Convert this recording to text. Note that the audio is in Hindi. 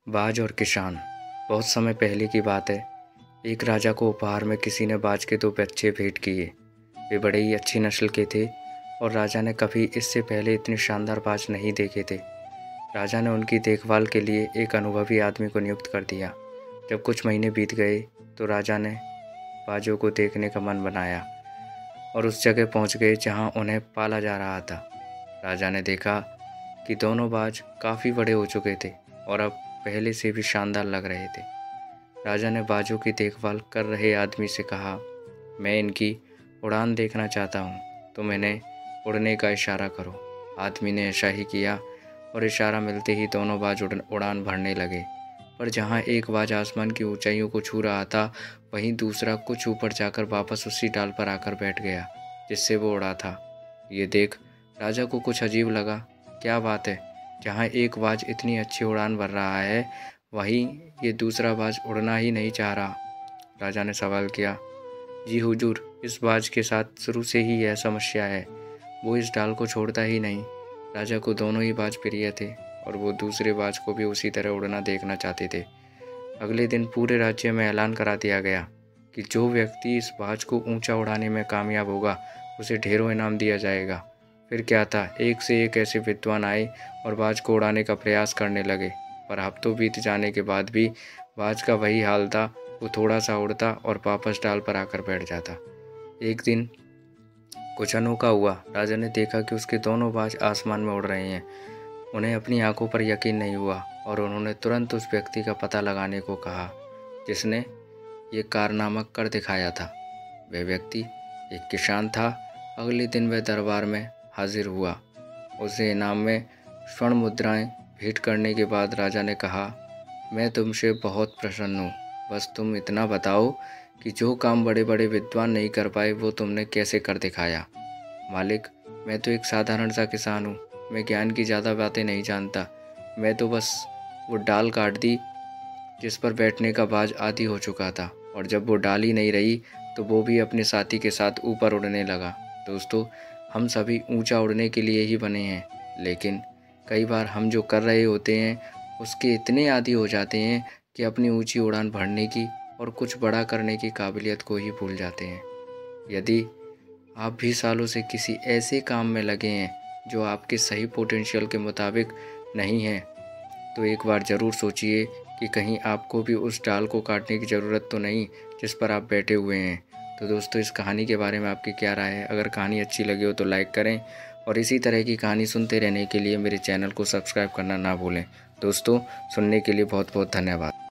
बाज और किसान। बहुत समय पहले की बात है। एक राजा को उपहार में किसी ने बाज के 2 बच्चे भेंट किए। वे बड़े ही अच्छी नस्ल के थे और राजा ने कभी इससे पहले इतने शानदार बाज नहीं देखे थे। राजा ने उनकी देखभाल के लिए एक अनुभवी आदमी को नियुक्त कर दिया। जब कुछ महीने बीत गए तो राजा ने बाजों को देखने का मन बनाया और उस जगह पहुंच गए जहां उन्हें पाला जा रहा था। राजा ने देखा कि दोनों बाज काफ़ी बड़े हो चुके थे और अब पहले से भी शानदार लग रहे थे। राजा ने बाजों की देखभाल कर रहे आदमी से कहा, मैं इनकी उड़ान देखना चाहता हूँ, तुम इन्हें उड़ने का इशारा करो। आदमी ने ऐसा ही किया और इशारा मिलते ही दोनों बाज उड़ान भरने लगे। पर जहाँ एक बाज आसमान की ऊंचाइयों को छू रहा था, वहीं दूसरा कुछ ऊपर जाकर वापस उसी डाल पर आकर बैठ गया जिससे वो उड़ा था। ये देख राजा को कुछ अजीब लगा। क्या बात है, जहाँ एक बाज इतनी अच्छी उड़ान भर रहा है, वहीं ये दूसरा बाज उड़ना ही नहीं चाह रहा। राजा ने सवाल किया, जी हुजूर, इस बाज के साथ शुरू से ही यह समस्या है, वो इस डाल को छोड़ता ही नहीं। राजा को दोनों ही बाज प्रिय थे और वो दूसरे बाज को भी उसी तरह उड़ना देखना चाहते थे। अगले दिन पूरे राज्य में ऐलान करा दिया गया कि जो व्यक्ति इस बाज को ऊंचा उड़ाने में कामयाब होगा, उसे ढेरों इनाम दिया जाएगा। फिर क्या था, एक से एक ऐसे विद्वान आए और बाज को उड़ाने का प्रयास करने लगे, पर हफ्तों बीत जाने के बाद भी बाज का वही हाल था। वो थोड़ा सा उड़ता और वापस डाल पर आकर बैठ जाता। एक दिन कुछ अनोखा हुआ। राजा ने देखा कि उसके दोनों बाज आसमान में उड़ रहे हैं। उन्हें अपनी आंखों पर यकीन नहीं हुआ और उन्होंने तुरंत उस व्यक्ति का पता लगाने को कहा जिसने ये कारनामा कर दिखाया था। वह व्यक्ति एक किसान था। अगले दिन वह दरबार में हाजिर हुआ। उसे इनाम में स्वर्ण मुद्राएं भेंट करने के बाद राजा ने कहा, मैं तुमसे बहुत प्रसन्न हूँ। बस तुम इतना बताओ कि जो काम बड़े बड़े विद्वान नहीं कर पाए, वो तुमने कैसे कर दिखाया। मालिक, मैं तो एक साधारण सा किसान हूँ। मैं ज्ञान की ज़्यादा बातें नहीं जानता। मैं तो बस वो डाल काट दी जिस पर बैठने का बाज आदी हो चुका था, और जब वो डाल ही नहीं रही तो वो भी अपने साथी के साथ ऊपर उड़ने लगा। दोस्तों, हम सभी ऊंचा उड़ने के लिए ही बने हैं, लेकिन कई बार हम जो कर रहे होते हैं उसके इतने आदी हो जाते हैं कि अपनी ऊंची उड़ान भरने की और कुछ बड़ा करने की काबिलियत को ही भूल जाते हैं। यदि आप भी सालों से किसी ऐसे काम में लगे हैं जो आपके सही पोटेंशियल के मुताबिक नहीं है, तो एक बार ज़रूर सोचिए कि कहीं आपको भी उस डाल को काटने की ज़रूरत तो नहीं जिस पर आप बैठे हुए हैं। तो दोस्तों, इस कहानी के बारे में आपकी क्या राय है? अगर कहानी अच्छी लगी हो तो लाइक करें और इसी तरह की कहानी सुनते रहने के लिए मेरे चैनल को सब्सक्राइब करना ना भूलें। दोस्तों, सुनने के लिए बहुत बहुत धन्यवाद।